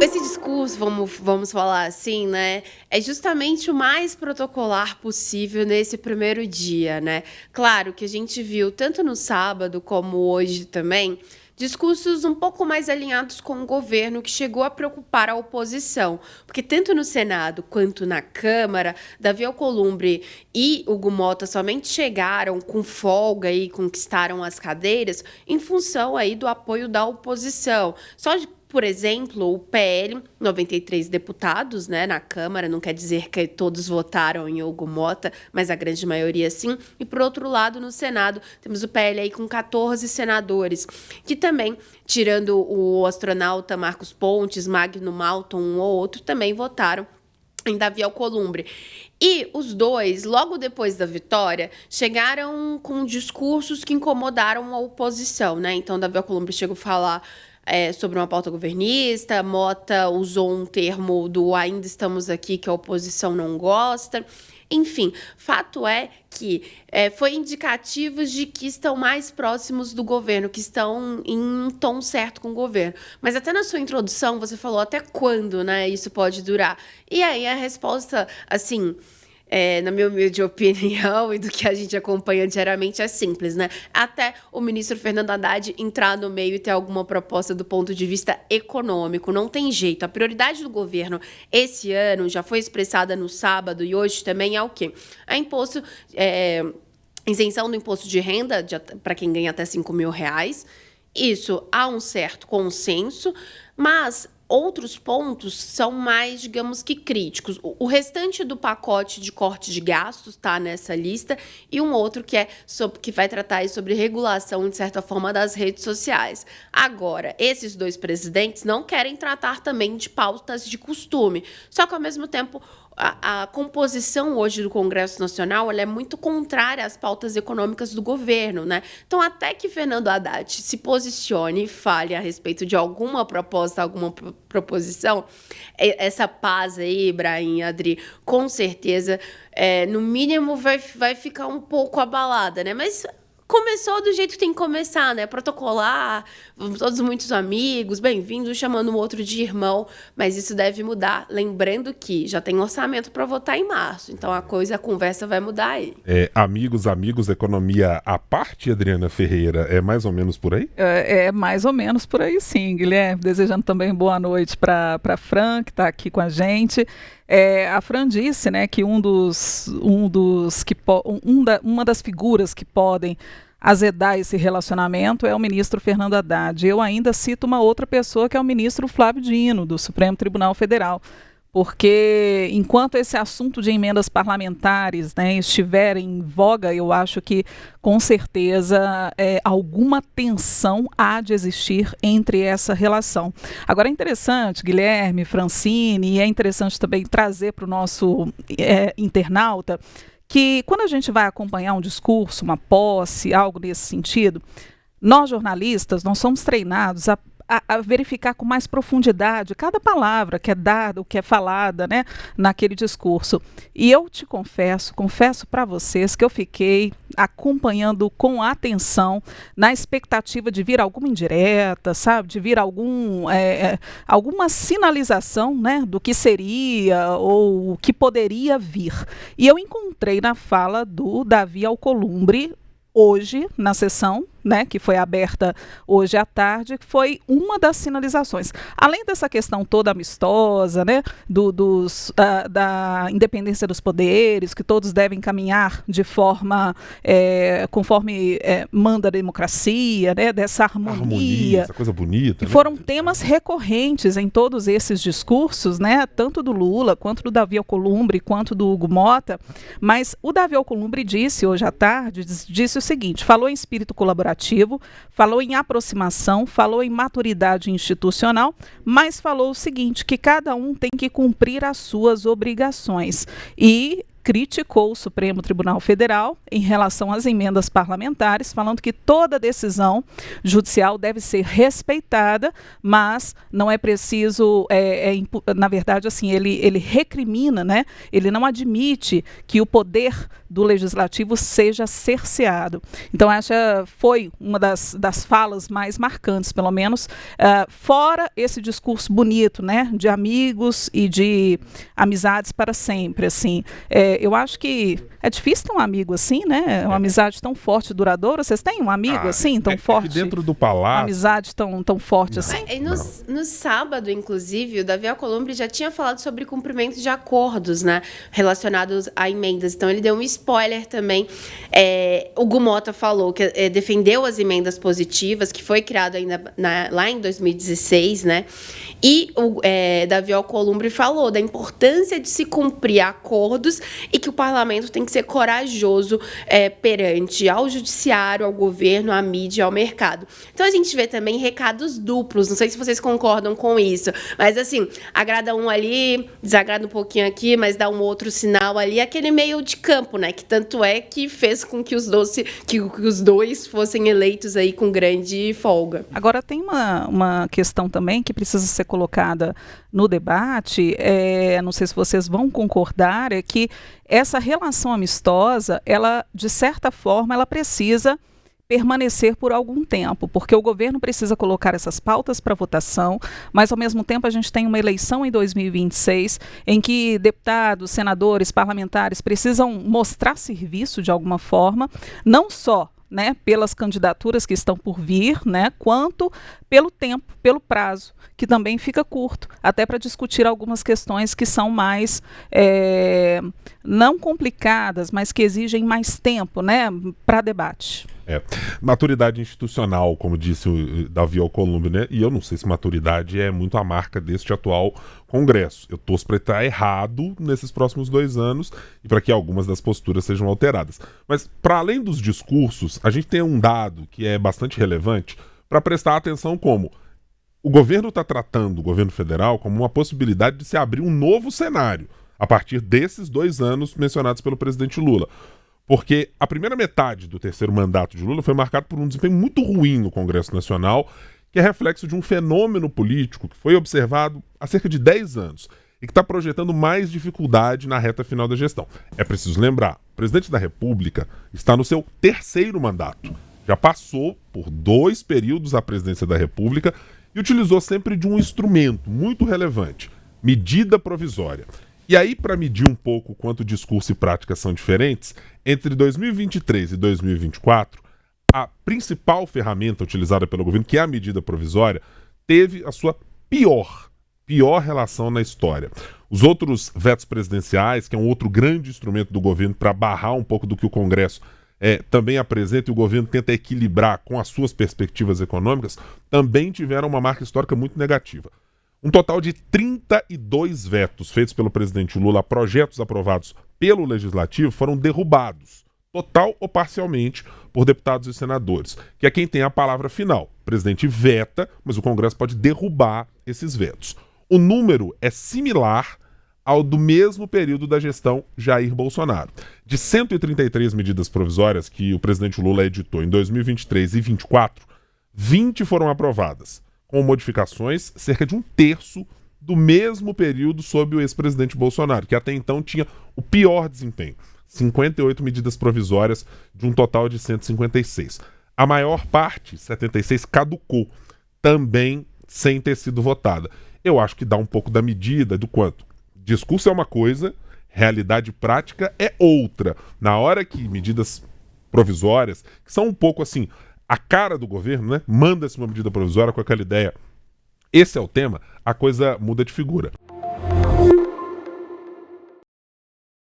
Esse discurso, vamos falar assim, né, é justamente o mais protocolar possível nesse primeiro dia, né? Claro que a gente viu, tanto no sábado como hoje também, discursos um pouco mais alinhados com o governo, que chegou a preocupar a oposição. Porque tanto no Senado quanto na Câmara, Davi Alcolumbre e Hugo Motta somente chegaram com folga e conquistaram as cadeiras em função aí do apoio da oposição. Por exemplo, o PL, 93 deputados, né, na Câmara, não quer dizer que todos votaram em Hugo Motta, mas a grande maioria sim. E, por outro lado, no Senado, temos o PL aí com 14 senadores, que também, tirando o astronauta Marcos Pontes, Magno Malta, um ou outro, também votaram em Davi Alcolumbre. E os dois, logo depois da vitória, chegaram com discursos que incomodaram a oposição, né? Então, Davi Alcolumbre chegou a falar sobre uma pauta governista, Motta usou um termo do ainda estamos aqui, que a oposição não gosta. Enfim, fato é que foi indicativo de que estão mais próximos do governo, que estão em um tom certo com o governo. Mas até na sua introdução, você falou até quando, né, isso pode durar. E aí a resposta, assim... na minha humilde opinião e do que a gente acompanha diariamente, é simples, né? Até o ministro Fernando Haddad entrar no meio e ter alguma proposta do ponto de vista econômico. Não tem jeito. A prioridade do governo esse ano já foi expressada no sábado e hoje também é o quê? Isenção do imposto de renda para quem ganha até R$ 5.000. Isso há um certo consenso, mas... outros pontos são mais, digamos que, críticos. O restante do pacote de corte de gastos está nessa lista e um outro que vai tratar aí sobre regulação, de certa forma, das redes sociais. Agora, esses dois presidentes não querem tratar também de pautas de costume, só que, ao mesmo tempo, a composição hoje do Congresso Nacional ela é muito contrária às pautas econômicas do governo, né? Então, até que Fernando Haddad se posicione e fale a respeito de alguma proposta, alguma proposição, essa paz aí, Brahim, Adri, com certeza, no mínimo, vai ficar um pouco abalada, né? Mas... começou do jeito que tem que começar, né? Protocolar, todos muitos amigos, bem-vindos, chamando um outro de irmão, mas isso deve mudar. Lembrando que já tem orçamento para votar em março, então a conversa vai mudar aí. Amigos, economia à parte, Adriana Ferreira, é mais ou menos por aí? É mais ou menos por aí, sim, Guilherme. Desejando também boa noite para Fran, que está aqui com a gente. A Fran disse, né, que uma das figuras que podem azedar esse relacionamento é o ministro Fernando Haddad. Eu ainda cito uma outra pessoa, que é o ministro Flávio Dino, do Supremo Tribunal Federal. Porque enquanto esse assunto de emendas parlamentares, né, estiver em voga, eu acho que com certeza alguma tensão há de existir entre essa relação. Agora é interessante, Guilherme, Francine, e é interessante também trazer para o nosso internauta, que quando a gente vai acompanhar um discurso, uma posse, algo nesse sentido, nós jornalistas, nós somos treinados a verificar com mais profundidade cada palavra que é dada, o que é falada, né, naquele discurso. E eu te confesso para vocês que eu fiquei acompanhando com atenção, na expectativa de vir alguma indireta, sabe, de vir alguma sinalização, né, do que seria ou o que poderia vir. E eu encontrei na fala do Davi Alcolumbre, hoje, na sessão, né, que foi aberta hoje à tarde, que foi uma das sinalizações. Além dessa questão toda amistosa, né, da independência dos poderes, que todos devem caminhar de forma conforme manda a democracia, né, dessa harmonia, essa coisa bonita. Que foram temas recorrentes em todos esses discursos, né, tanto do Lula, quanto do Davi Alcolumbre, quanto do Hugo Motta. Mas o Davi Alcolumbre disse hoje à tarde, disse o seguinte: falou em espírito colaborativo, falou em aproximação, falou em maturidade institucional, mas falou o seguinte, que cada um tem que cumprir as suas obrigações. E criticou o Supremo Tribunal Federal em relação às emendas parlamentares, falando que toda decisão judicial deve ser respeitada, mas não é preciso, na verdade, assim, ele recrimina, né? Ele não admite que o poder do legislativo seja cerceado. Então, essa foi uma das falas mais marcantes, pelo menos, fora esse discurso bonito, né, de amigos e de amizades para sempre, assim. Eu acho que é difícil ter um amigo assim, né, uma amizade tão forte e duradoura. Vocês têm um amigo assim, tão forte? Dentro do palácio. Uma amizade tão forte assim? No sábado, inclusive, o Davi Alcolumbre já tinha falado sobre cumprimento de acordos, né, relacionados a emendas. Então, ele deu um spoiler também. O Gu Mota falou que defendeu as emendas positivas, que foi criado ainda lá em 2016, né? E o Davi Alcolumbre falou da importância de se cumprir acordos e que o parlamento tem que ser corajoso perante ao judiciário, ao governo, à mídia, ao mercado. Então, a gente vê também recados duplos. Não sei se vocês concordam com isso, mas, assim, agrada um ali, desagrada um pouquinho aqui, mas dá um outro sinal ali. Aquele meio de campo, né? Que tanto é que fez com que os dois fossem eleitos aí com grande folga. Agora, tem uma questão também que precisa ser colocada no debate, não sei se vocês vão concordar, é que essa relação amistosa, ela, de certa forma, ela precisa permanecer por algum tempo, porque o governo precisa colocar essas pautas para votação, mas ao mesmo tempo a gente tem uma eleição em 2026 em que deputados, senadores, parlamentares precisam mostrar serviço de alguma forma, não só, né, pelas candidaturas que estão por vir, né, quanto pelo tempo, pelo prazo, que também fica curto, até para discutir algumas questões que são mais, não complicadas, mas que exigem mais tempo, né, para debate. Maturidade institucional, como disse o Davi Alcolumbre, né? E eu não sei se maturidade é muito a marca deste atual Congresso. Eu torço para estar errado nesses próximos 2 anos e para que algumas das posturas sejam alteradas. Mas, para além dos discursos, a gente tem um dado que é bastante relevante para prestar atenção como o governo está tratando o governo federal como uma possibilidade de se abrir um novo cenário a partir desses 2 anos mencionados pelo presidente Lula. Porque a primeira metade do terceiro mandato de Lula foi marcado por um desempenho muito ruim no Congresso Nacional, que é reflexo de um fenômeno político que foi observado há cerca de 10 anos e que está projetando mais dificuldade na reta final da gestão. É preciso lembrar, o presidente da República está no seu terceiro mandato. Já passou por 2 períodos à presidência da República e utilizou sempre de um instrumento muito relevante, medida provisória. E aí, para medir um pouco quanto discurso e prática são diferentes, entre 2023 e 2024, a principal ferramenta utilizada pelo governo, que é a medida provisória, teve a sua pior relação na história. Os outros vetos presidenciais, que é um outro grande instrumento do governo para barrar um pouco do que o Congresso também apresenta e o governo tenta equilibrar com as suas perspectivas econômicas, também tiveram uma marca histórica muito negativa. Um total de 32 vetos feitos pelo presidente Lula a projetos aprovados pelo Legislativo foram derrubados, total ou parcialmente, por deputados e senadores, que é quem tem a palavra final. O presidente veta, mas o Congresso pode derrubar esses vetos. O número é similar ao do mesmo período da gestão Jair Bolsonaro. De 133 medidas provisórias que o presidente Lula editou em 2023 e 2024, 20 foram aprovadas, com modificações, cerca de 1/3 do mesmo período sob o ex-presidente Bolsonaro, que até então tinha o pior desempenho, 58 medidas provisórias de um total de 156. A maior parte, 76, caducou, também sem ter sido votada. Eu acho que dá um pouco da medida do quanto. Discurso é uma coisa, realidade prática é outra. Na hora que medidas provisórias, que são um pouco assim, a cara do governo, né? Manda-se uma medida provisória com aquela ideia. Esse é o tema, a coisa muda de figura.